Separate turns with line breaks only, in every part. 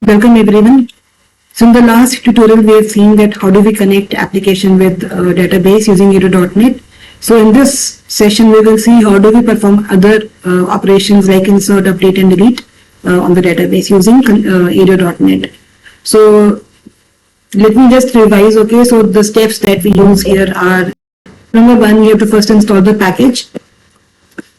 Welcome everyone. So in the last tutorial we have seen that how do we connect application with database using ADO.NET. So in this session we will see how do we perform other operations like insert, update and delete on the database using ADO.NET. So let me just revise. Okay, so the steps that we use here are: number one, we have to first install the package.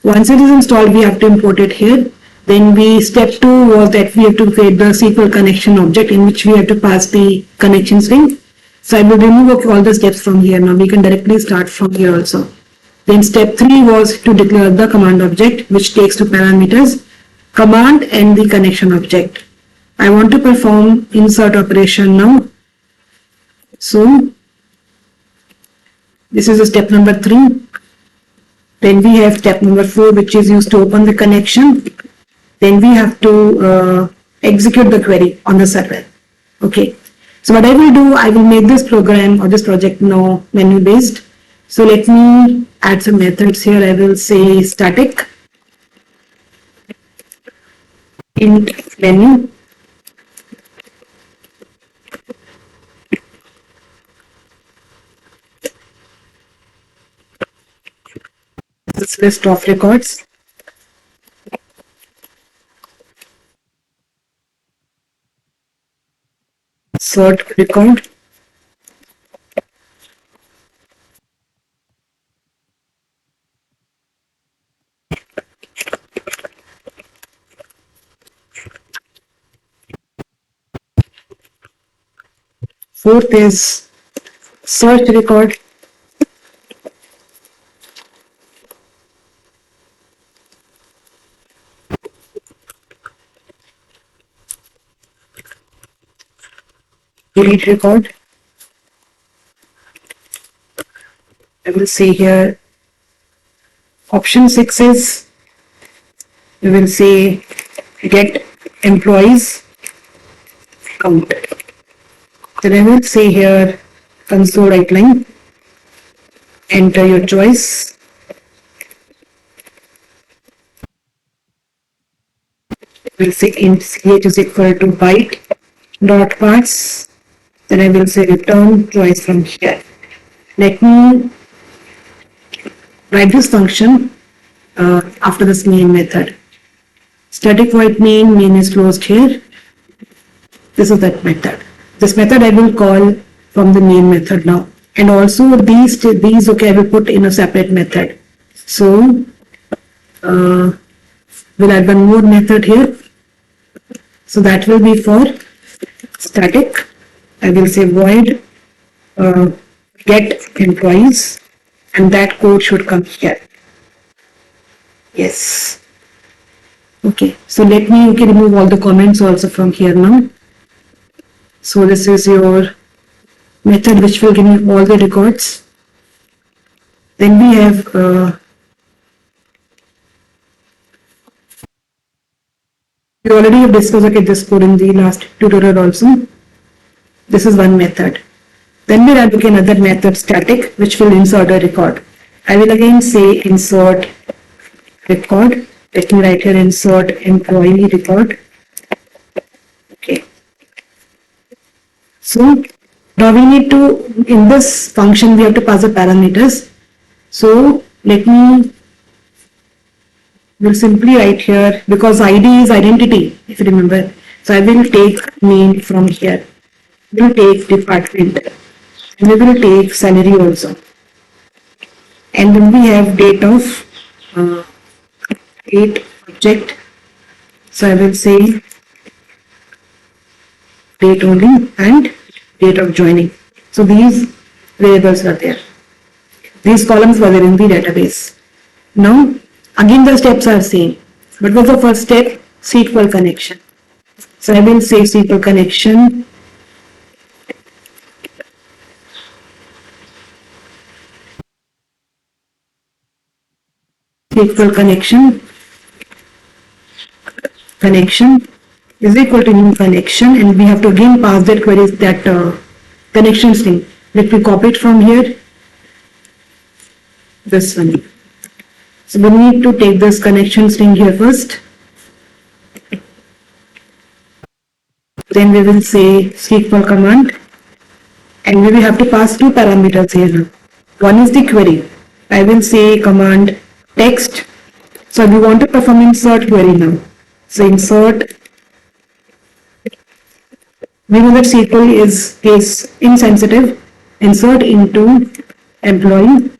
Once it is installed, we have to import it here. Then step 2 was that we have to create the SQL connection object in which we have to pass the connection string. So I will remove all the steps from here. Now we can directly start from here also. Then step 3 was to declare the command object, which takes two parameters, command and the connection object. I want to perform insert operation now. So this is a step number 3. Then we have step number 4, which is used to open the connection. Then we have to execute the query on the server. Okay. So what I will do, I will make this program or this project now menu based. So let me add some methods here. I will say static int menu. This list of records. Sort record. Fourth is search record. Delete record. I will say here option 6 is we will say get employees count. Then I will say here console write line, enter your choice. We'll say int ch is equal to byte dot parse. Then I will say return choice from here. Let me write this function after this main method. Static void main is closed here. This is that method. This method I will call from the main method now. And also these okay, I will put in a separate method. So we'll add one more method here. So that will be for static. I will say void get employees, and that code should come here. Yes. Okay. So let me remove all the comments also from here now. So this is your method which will give me all the records. Then we have we already have discussed this code in the last tutorial also. This is one method. Then we have another method static which will insert a record. I will again say insert record. Let me write here insert employee record. Okay. So now we need to, in this function we have to pass the parameters. So let me will simply write here, because ID is identity, if you remember. So I will take name from here. We will take department. And we will take salary also. And then we have date of date object. So I will say date only and date of joining. So these variables are there. These columns were there in the database. Now again the steps are same. What was the first step? SQL connection. So I will say SQL connection. SQL connection is equal to new connection, and we have to again pass that query, that connection string. Let me copy it from here. This one. So we need to take this connection string here first. Then we will say SQL command, and we will have to pass two parameters here now. One is the query. I will say command text. So we want to perform insert query now. So insert, we know that SQL is case insensitive. Insert into employee.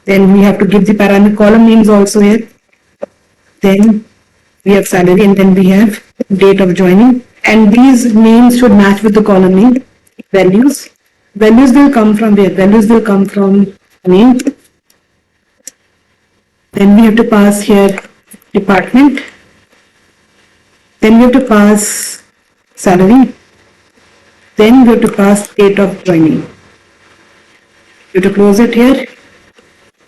Then we have to give the parameter column names also here. Then we have salary, and then we have date of joining. And these names should match with the column name. Values. Values will come from where? Values will come from name. Then we have to pass here department. Then we have to pass salary. Then we have to pass date of joining. We have to close it here.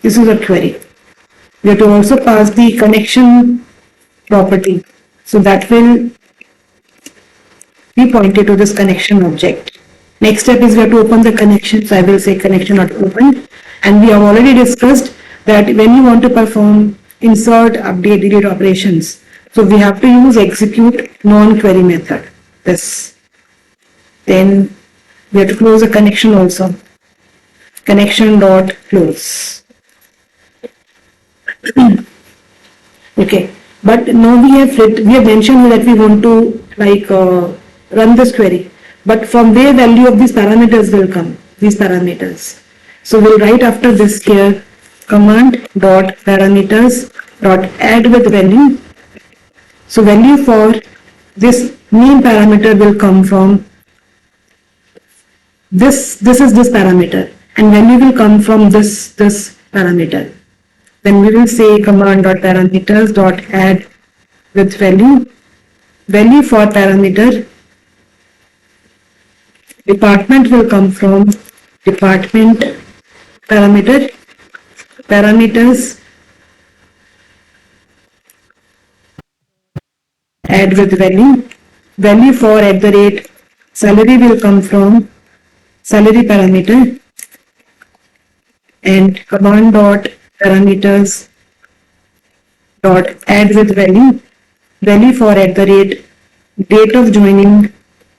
This is a query. We have to also pass the connection property. So that will be pointed to this connection object. Next step is we have to open the connection. So I will say connection not opened. And we have already discussed that when you want to perform insert, update, delete operations, so we have to use execute non-query method. This. Then we have to close a connection also. Connection dot close. Okay, but now we have mentioned that we want to run this query, but from where value of these parameters will come, these parameters. So we'll write after this here command dot parameters dot add with value. So value for this name parameter will come from this is this parameter, and value will come from this parameter. Then we will say command dot parameters dot add with value. Value for parameter department will come from department parameter. Parameters add with value. Value for salary will come from salary parameter, and command dot parameters dot add with value. Value for date of joining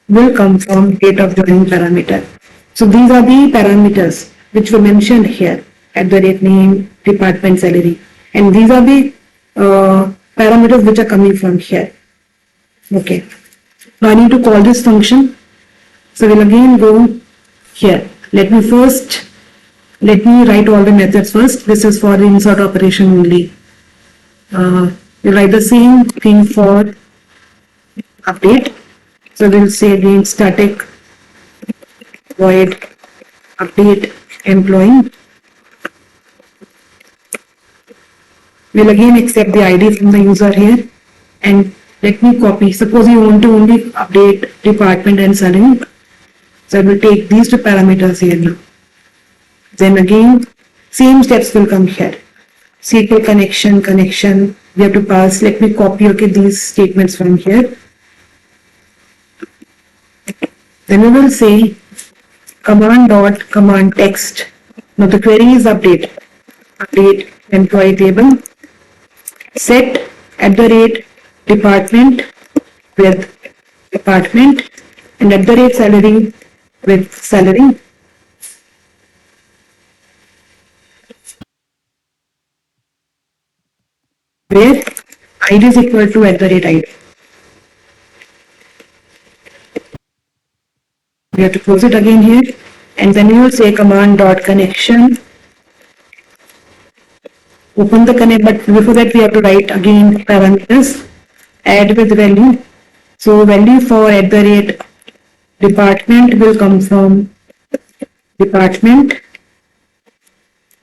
will come from date of joining parameter. So these are the parameters which were mentioned here, name, department, salary, and these are the parameters which are coming from here. Okay, now I need to call this function. So we'll again go here. Let me write all the methods first. This is for the insert operation only. We'll write the same thing for update. So we'll say again static void update employee. We'll again accept the ID from the user here, and let me copy. Suppose you want to only update department and salary. So I will take these two parameters here now. Then again, same steps will come here. SQL connection, we have to pass. Let me copy these statements from here. Then we will say command dot command text. Now the query is update employee table. Set @department with department, and @salary with salary. Where ID is equal to @ID. We have to close it again here, and then we will say command dot connection. Open the connect, but before that we have to write again parameters. Add with value. So value for department will come from department.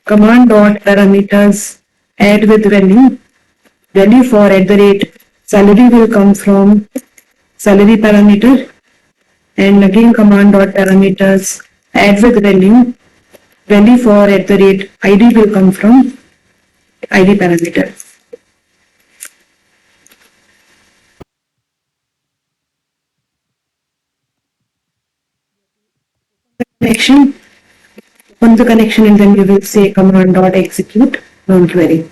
Command dot parameters add with value. Value for salary will come from salary parameter, and again command dot parameters add with value. Value for ID will come from ID parameter. Connection. Open the connection, and then we will say command dot execute non-query.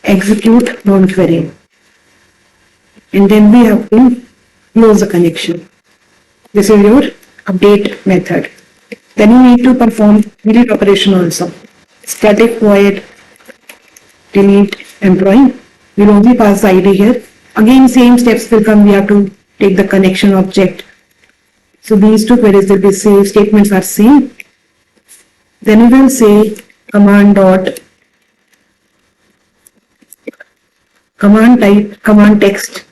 execute non-query. And then we have to close the connection. This is your update method. Then you need to perform delete operation also. Static void delete employee. We'll only pass the ID here. Again, same steps will come. We have to take the connection object. So these two queries will be same, statements are same. Then we will say command type, command text,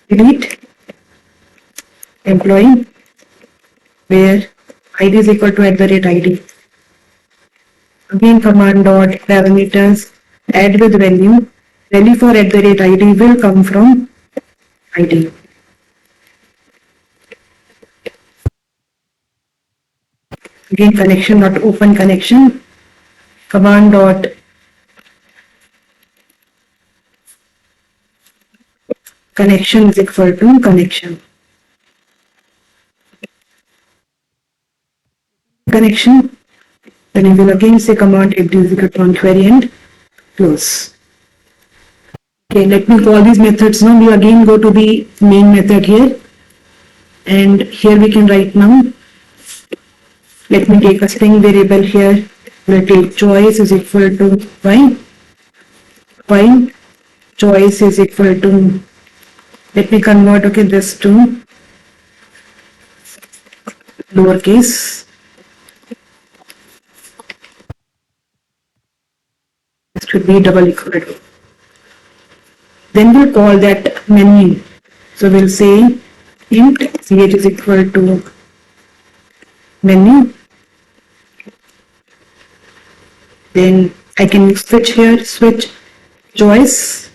delete employee, where ID is equal to @ID. Again, command dot parameters, add with value. Value for @ID will come from ID. Again, connection dot open connection. Command dot connection is equal to connection. Connection. Then we will again say command execute on query and close. Okay, let me call these methods now. We again go to the main method here. And here we can write now. Let me take a string variable here. We'll take choice is equal to y. Y choice is equal to, let me convert this to lowercase. This should be double equal to. Then we'll call that menu. So we'll say int ch is equal to menu. Then I can switch here, switch choice,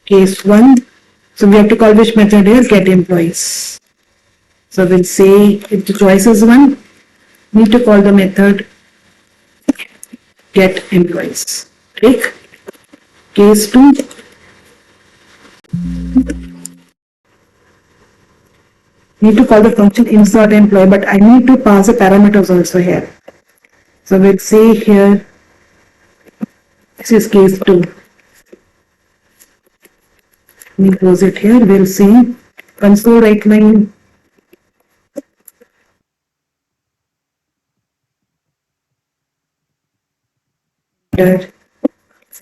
case 1. So we have to call which method here, get employees. So we'll say if the choice is 1, need to call the method get employees. Take case 2. Need to call the function insert employee, but I need to pass the parameters also here. So we'll say here, this is case 2. We close it here. We'll say console write line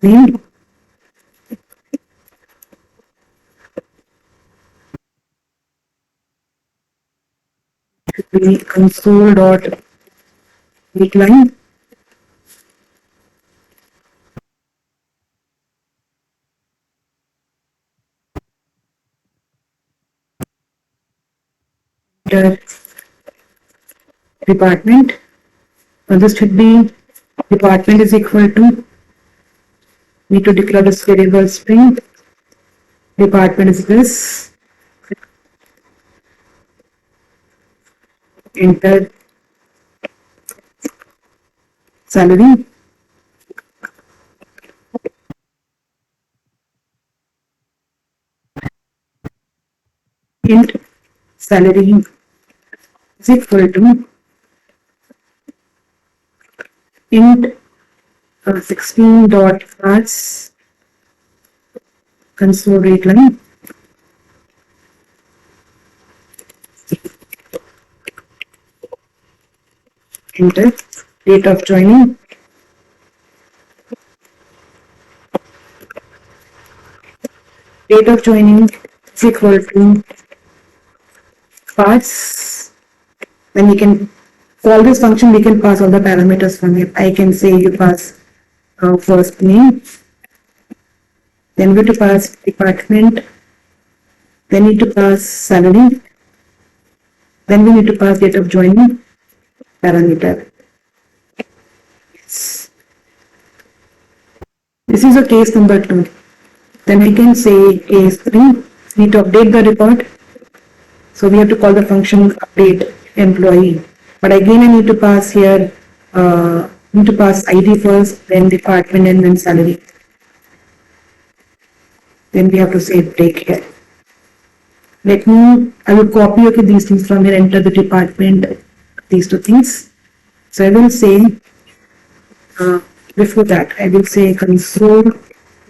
name. Should be console dot write line. Department. Now this should be department is equal to, need to declare this variable string. Department is this. Enter salary. Int salary is equal to int 16 dot pass console write line. Enter date of joining. Date of joining is equal to pass. Then we can call this function, we can pass all the parameters from it. I can say you pass first name, then we have to pass department, then need to pass salary, then we need to pass date of joining parameter. Yes. This is a case number 2. Then I can say case 3, need to update the record. So we have to call the function update employee. But again I need to pass here, need to pass ID first, then department and then salary. Then we have to say break here. I will copy these things from here, enter the department, these two things. So I will say Before that, I will say console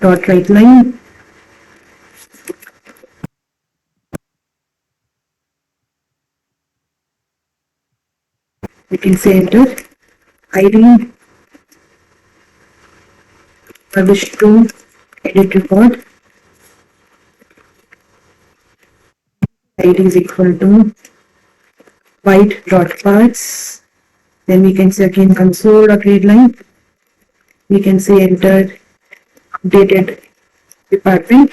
dot write line. We can say enter ID publish to edit report. ID is equal to white dot parts. Then we can say again console dot read line. We can say enter updated department.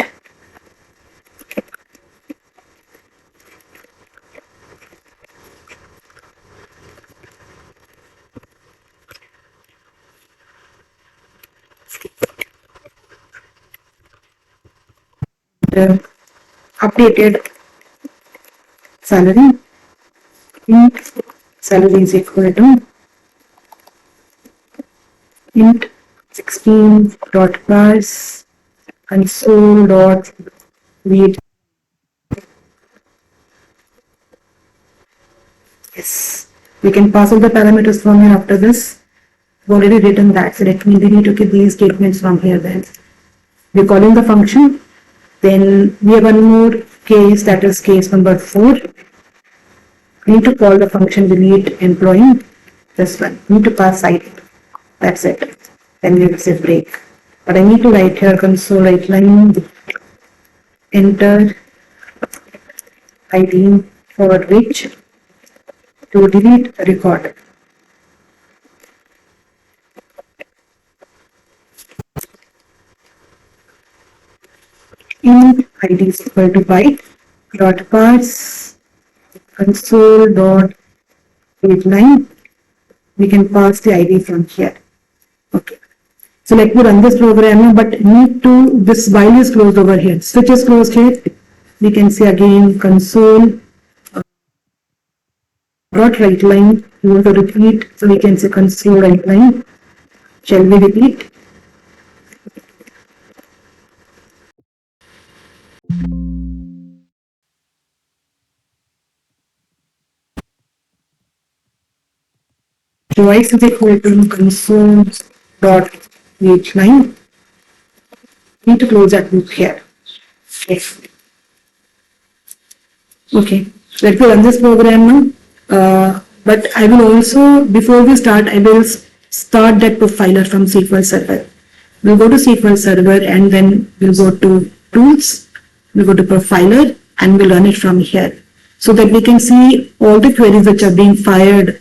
Updated salary. Int salary is equal to int 16 dot parse console dot read. Yes, we can pass all the parameters from here after this. We've already written that, so that means we need to get these statements from here then. We're calling the function. Then we have one more case, that is case number 4. We need to call the function delete employee. This one. We need to pass ID. That's it. Then we will say break. But I need to write here console write line enter ID for which to delete record. Int ID is equal to byte dot parse console dot read line. We can pass the ID from here. Okay. So let me run this program, but need to, this while is closed over here. Switch is closed here. We can say again console dot write line. We want to repeat, so we can say console write line. Shall we repeat? Device is equal to console dot write line. Need to close that loop here. Yes. Okay, let me run this program now. But I will also, before we start, I will start that profiler from SQL Server. We'll go to SQL Server and then we'll go to Tools, we'll go to Profiler and we'll run it from here. So that we can see all the queries which are being fired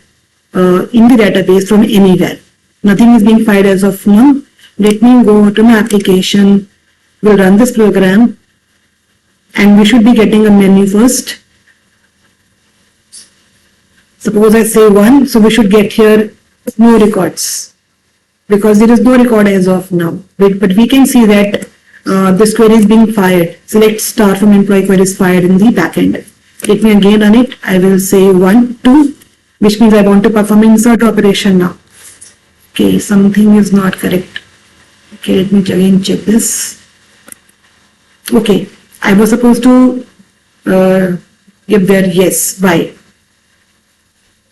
in the database from anywhere. Nothing is being fired as of now. Let me go to my application, we'll run this program and we should be getting a menu first. Suppose I say 1, so we should get here no records because there is no record as of now. But we can see that this query is being fired. Select star from employee queries fired in the backend. Let me again run it. I will say 1, 2, which means I want to perform insert operation now. Okay, something is not correct. Okay, let me again check this. Okay, I was supposed to give there yes, why?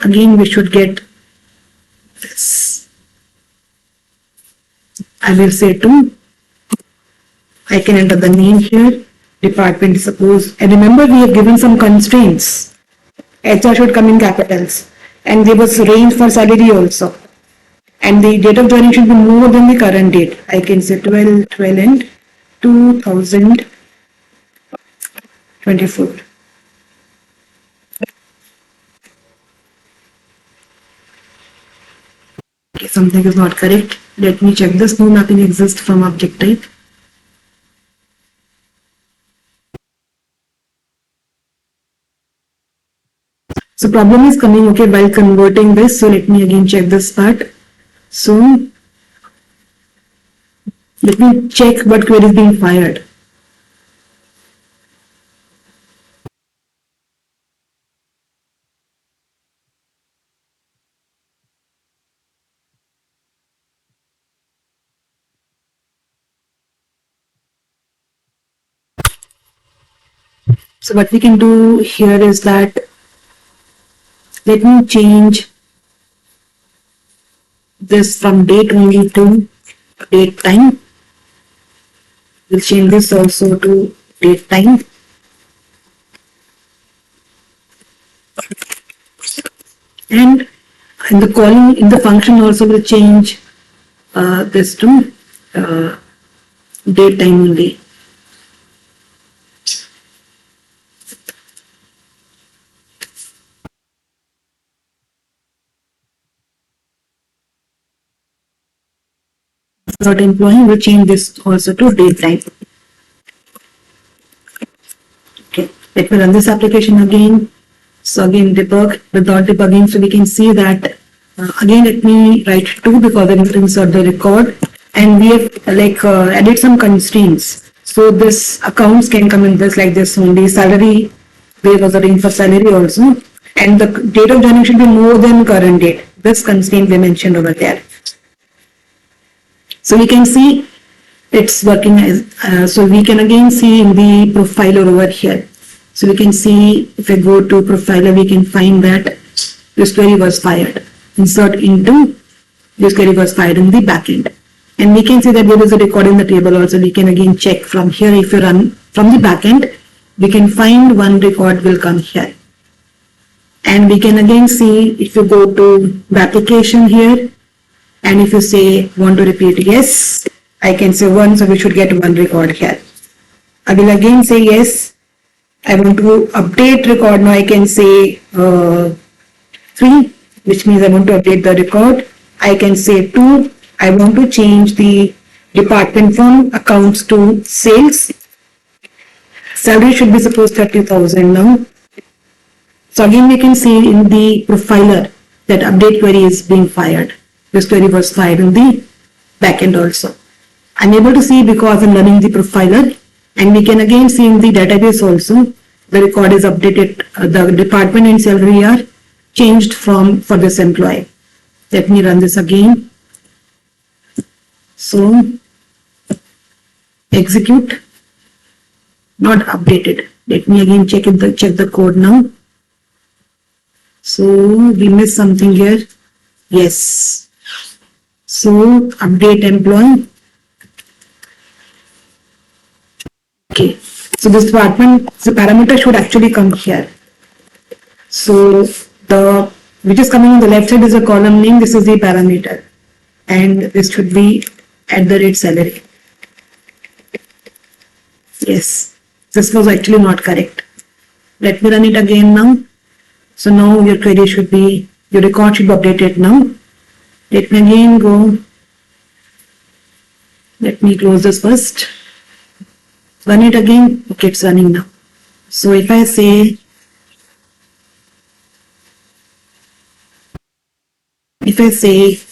Again, we should get this. I will say 2. I can enter the name here. Department, suppose. And remember, we have given some constraints. HR should come in capitals. And there was range for salary also. And the date of joining should be more than the current date. I can say 12 and 2024. Okay, something is not correct. Let me check this. No mapping exists from object type. So problem is coming, okay, while converting this. So let me again check this part. So let me check what query is being fired. So what we can do here is that let me change this from date only to date time. We'll change this also to date time. And in the column, in the function also will change this to date time only. Not employee will change this also to date time. Okay, let me run this application again. So again debug without debugging, so we can see that again let me write 2 because I need to insert the record, and we have added some constraints. So this accounts can come in this like this only. Salary, we was writing for salary also, and the date of joining should be more than current date. This constraint we mentioned over there. So we can see it's working as, so we can again see in the profiler over here. So we can see if I go to profiler, we can find that this query was fired. Insert into, this query was fired in the backend. And we can see that there is a record in the table also. We can again check from here. If you run from the backend, we can find one record will come here. And we can again see if you go to the application here, and if you say want to repeat yes, I can say 1, so we should get 1 record here. I will again say yes. I want to update record, now I can say 3, which means I want to update the record. I can say 2, I want to change the department from accounts to sales. Salary should be supposed 30,000 now. So again we can see in the profiler that update query is being fired. This query was fired in the backend also. I'm able to see because I'm running the profiler, and we can again see in the database also the record is updated, the department and salary are changed for this employee. Let me run this again. So execute, not updated. Let me again check the code now. So we missed something here. Yes. So update employee. Okay. So this department, the parameter should actually come here. So the which is coming on the left side is a column name. This is the parameter, and this should be @salary. Yes, this was actually not correct. Let me run it again now. So now your query should be, your record should be updated now. Let me again go. Let me close this first. Run it again. Okay, it's running now. So if I say,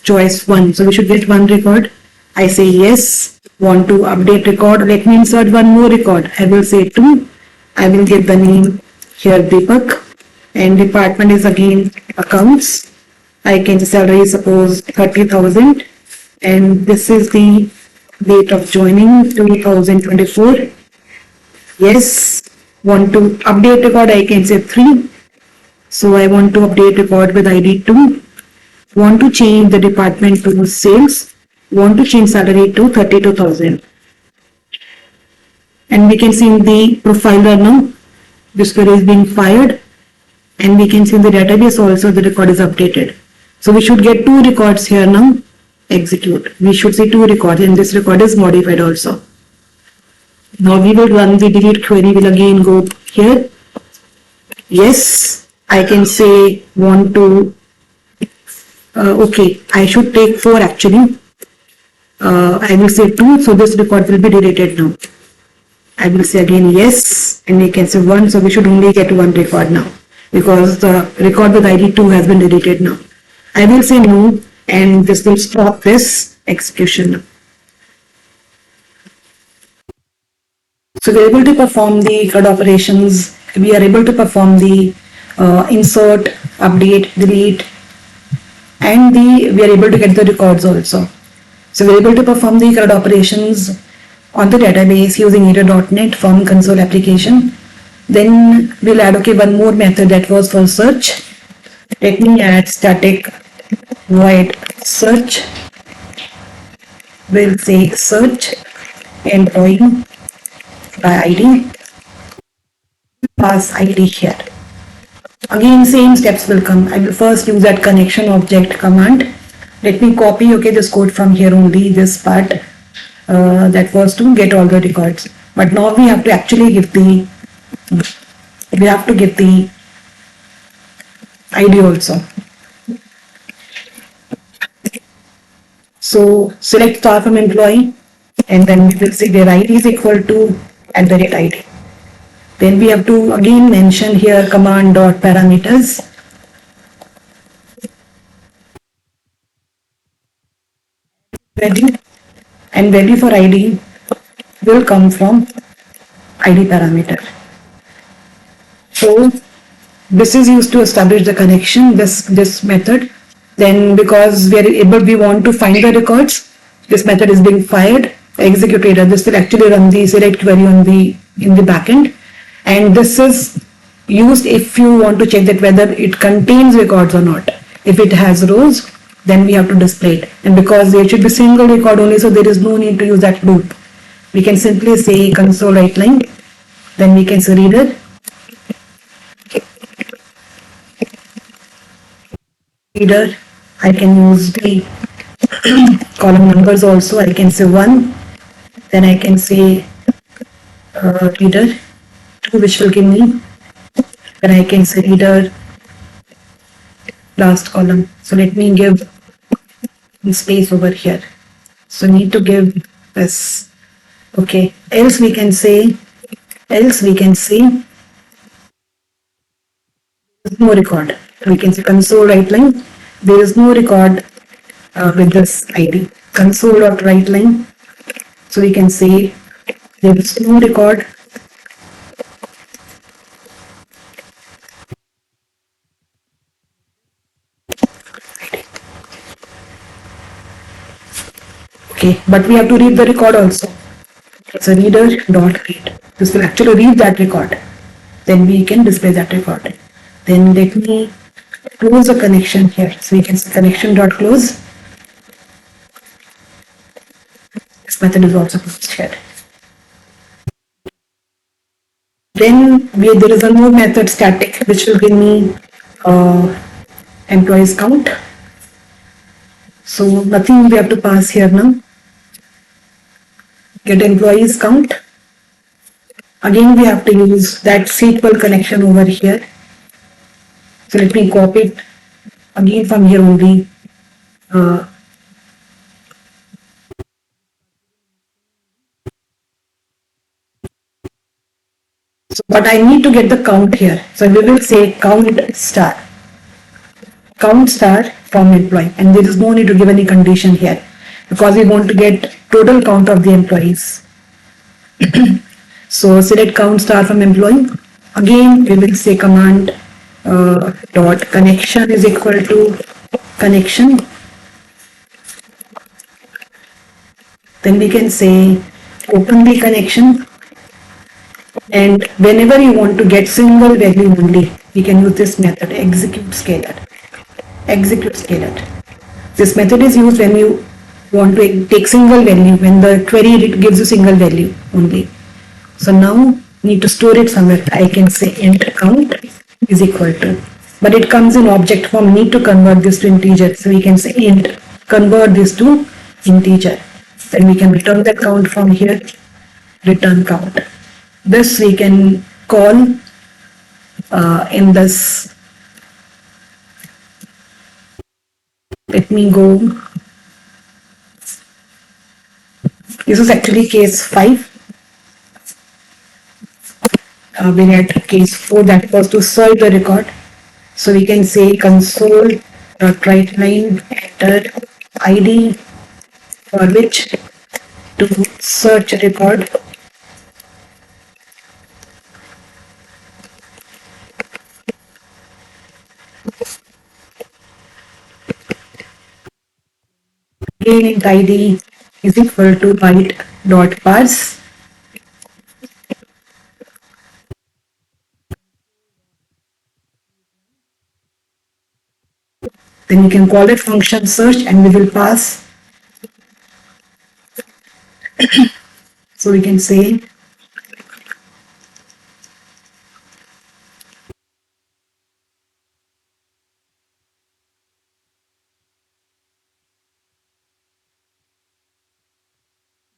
choice 1, so we should get 1 record. I say yes, want to update record. Let me insert 1 more record. I will say 2. I will get the name here Deepak, and department is again accounts. I can salary suppose 30,000, and this is the date of joining 2024. Yes, want to update record, I can say 3. So I want to update record with ID 2. Want to change the department to sales. Want to change salary to 32,000. And we can see in the profiler now, this query is being fired. And we can see in the database also the record is updated. So we should get 2 records here now. Execute. We should see 2 records, and this record is modified also. Now we will run the delete query. Will again go here. Yes, I can say want to. Okay, I should take 4 actually. I will say 2, so this record will be deleted now. I will say again yes, and we can say 1, so we should only get 1 record now, because the record with ID 2 has been deleted now. I will say no, and this will stop this execution. So we are able to perform the CRUD operations. We are able to perform the insert, update, delete, and we are able to get the records also. So we are able to perform the CRUD operations on the database using ADA.NET Form Console application. Then we'll add one more method, that was for search. Let me add static void search. We'll say search employee by ID. Pass ID here. Again, same steps will come. I will first use that connection object command. Let me copy, okay, this code from here only, this part. That was to get all the records. But now we have to actually give the, ID also. So select star from employee, and then we will say their ID is equal to @ID. Then we have to again mention here command dot parameters. Value, and value for ID will come from ID parameter. So this is used to establish the connection, this method. Then because we want to find the records, this method is being fired, executed. This will actually run the select query in the backend, and this is used if you want to check that whether it contains records or not. If it has rows, then we have to display it, and because there should be single record only, so there is no need to use that loop. We can simply say console write line, then we can say reader I can use the column numbers also. I can say 1, then I can say reader 2, which will give me, then I can say reader last column. So let me give space over here. So need to give this. Okay, else we can say no record. We can say console write line. There is no record with this ID. Console dot write line. So we can say there is no record. Okay, but we have to read the record also. So reader dot read. This will actually read that record. Then we can display that record. Then let me close the connection here. So we can say connection dot close. This method is also closed here. Then there is a more method static which will give me employees count. So nothing we have to pass here now. Get employees count. Again we have to use that SQL connection over here. So let me copy it again from here only. So, but I need to get the count here. So we will say count star from employee, and there is no need to give any condition here because we want to get total count of the employees. So select count star from employee. Again we will say command dot connection is equal to connection. Then we can say open the connection, and whenever you want to get single value only, we can use this method execute scalar. This method is used when you want to take single value, when the query gives you single value only. So now need to store it somewhere. I can say int count is equal to, but it comes in object form, need to convert this to integer. So we can say int convert this to integer. Then we can return that count from here, return count. This we can call in this. Let me go. This is actually case 5. We had case 4, that was to search the record. So we can say console write line enter ID for which to search record. Again int ID is equal to byte dot parse. Then you can call that function search and we will pass. So we can say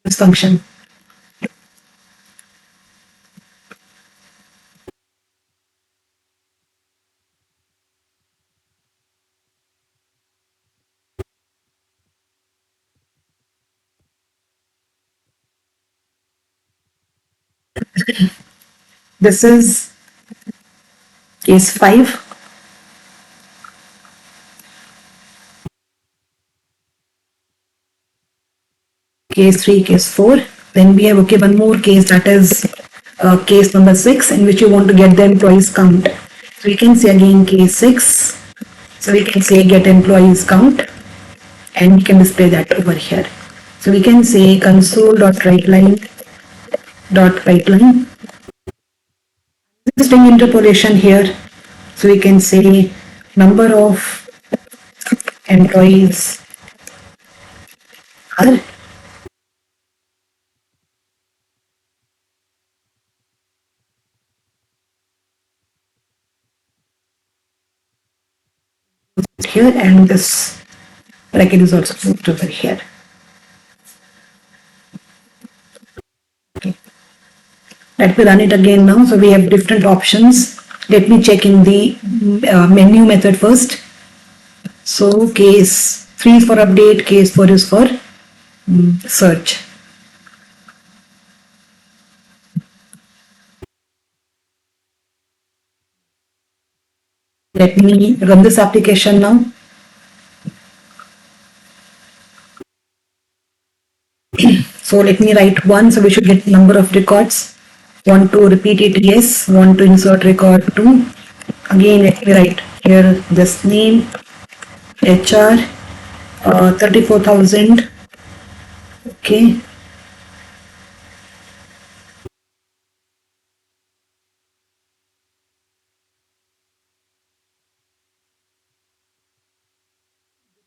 this function. This is case 5. Case 3, case 4. Then we have one more case, that is case number 6, in which you want to get the employees count. So we can say again case 6. So we can say get employees count and we can display that over here. So we can say console.writeLine. String interpolation here. So we can say number of employees are here, and this bracket is also moved over here. Okay. Let me run it again now. So we have different options. Let me check in the menu method first. So case 3 is for update, case 4 is for search. Let me run this application now. So let me write 1, so we should get number of records. Want to repeat it, yes. Want to insert record 2. Again, let me write here this name, HR, 34,000. Okay.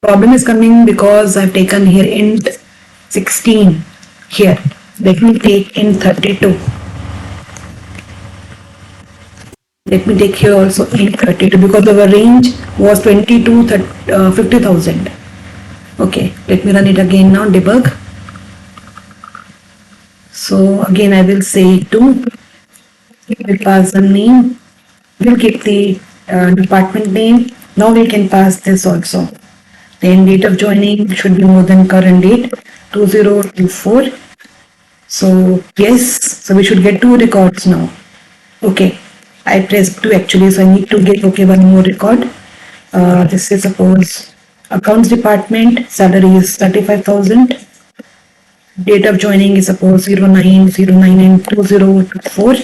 Problem is coming because I've taken here int 16 here. Let me take int 32. Let me take here also int 32 because our range was 20 to 50,000. Okay, let me run it again now, debug. So again I will say 2. We'll pass the name. We'll keep the department name. Now we can pass this also. Then date of joining should be more than current date, 2024. So yes, so we should get 2 records now. Okay, I pressed 2 actually, so I need to get one more record. This is suppose accounts department, salary is 35,000. Date of joining is suppose 0909 and 2024.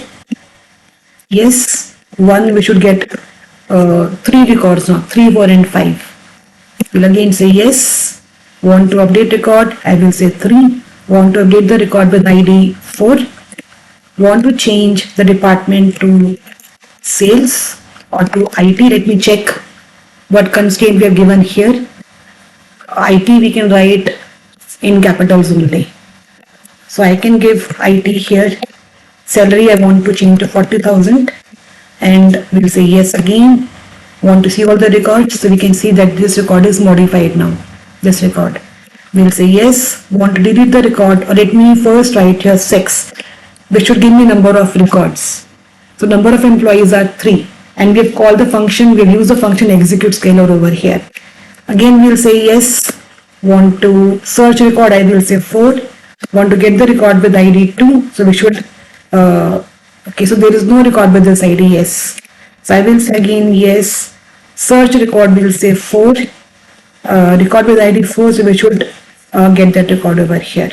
Yes, 1 we should get 3 records now, 3, 4 and 5. We'll again say yes. Want to update record, I will say 3. Want to update the record with ID 4. Want to change the department to sales or to IT. Let me check what constraint we have given here. IT we can write in capitals only. So I can give IT here. Salary I want to change to 40,000 and we'll say yes again. Want to see all the records, so we can see that this record is modified now. This record. We'll say yes. Want to delete the record, or let me first write here 6, which should give me number of records. So number of employees are 3, and we've called the function, we've used the function execute scalar over here. Again we'll say yes. Want to search record, I will say 4. Want to get the record with ID 2, so we should okay, so there is no record with this ID, yes. So I will say again yes. Search record will say 4. Record with ID 4, so we should get that record over here.